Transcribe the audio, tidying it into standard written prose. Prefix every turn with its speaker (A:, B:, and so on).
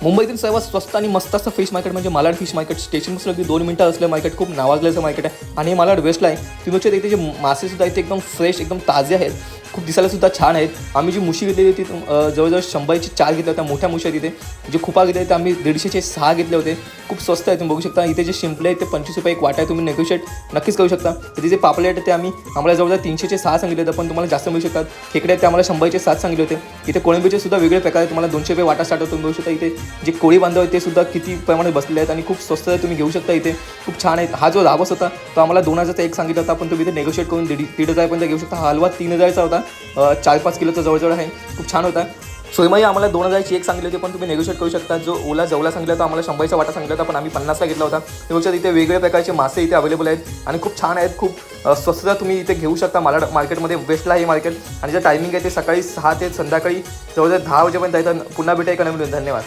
A: मुंबईतील सर्वात स्वस्त आणि मस्त असं फिश मार्केट म्हणजे मालाड फिश मार्केट. स्टेशनपासून अगदी 2 मिनिटं असलं मार्केट, खूप नावाजलेलं मार्केट आहे. आणि हे मालाड वेस्टला आहे. तुम्ही बघू शकता इथे जे मासेसुद्धा इथे एकदम फ्रेश, एकदम ताजे आहेत, खूप दिसायलासुद्धा छान आहेत. आम्ही जी मुशी घेतलेली होती जवळजवळ 100ची 4 घेतल्या होत्या. मोठ्या मुशी आहेत इथे. जे खुपा घेतले होते आम्ही 150चे 6 घेतले होते. खूप स्वस्त आहे. तुम्ही बघू शकता इथे जे शिंपले आहेत ते 25 रुपये एक वाटा आहे. तुम्ही नेगोशिएट नक्कीच करू शकता. तिथे जे पापलेट आहे ते आम्हाला जवळजवळ 300चे 6 सांगितले होते, पण तुम्हाला जास्त मिळू शकतात. खेकडे आहेत ते आम्हाला 100चे 7 सांगितले होते. इथे कोळंबीचे सुद्धा वेगळे प्रकार आहेत. तुम्हाला 200 रुपये वाटा स्टार्ट होतो. तुम्ही बघू शकता इथे जे कोळी बांधव आहेत ते सुद्धा किती प्रमाणात बसलेले आहेत आणि खूप स्वस्त आहे. तुम्ही घेऊ शकता इथे. खूप छान आहेत. हा जो रावस होता तो आम्हाला 2000चा एक सांगितला होता, पण तुम्ही इथे नेगोशिएट करून 1,500 पर्यंत घेऊ शकता. हा हलवा 3000चा होता. 4-5 किलोचा जवळजवळ आहे. खूप छान होता. सोयमाई आम्हाला 2000ची एक सांगितली होती, पण तुम्ही नेगोशिएट करू शकता. जो ओला जवला सांगितला होता आम्हाला 100चा वाटा सांगितला होता, पण आम्ही 50ला घेतला होता. त्यापेक्षा इथे वेगवेगळ्या प्रकारचे मासे इथे अवेलेबल आहेत आणि खूप छान आहेत. खूप स्वस्त तुम्ही इथे घेऊ शकता. मालाड मार्केटमध्ये वेस्टला हे मार्केट. आणि जे टायमिंग आहे ते सकाळी 6 ते संध्याकाळी जवळजवळ 10 वाजेपर्यंत आहे. तर पुन्हा भेटा एका नवीन. धन्यवाद.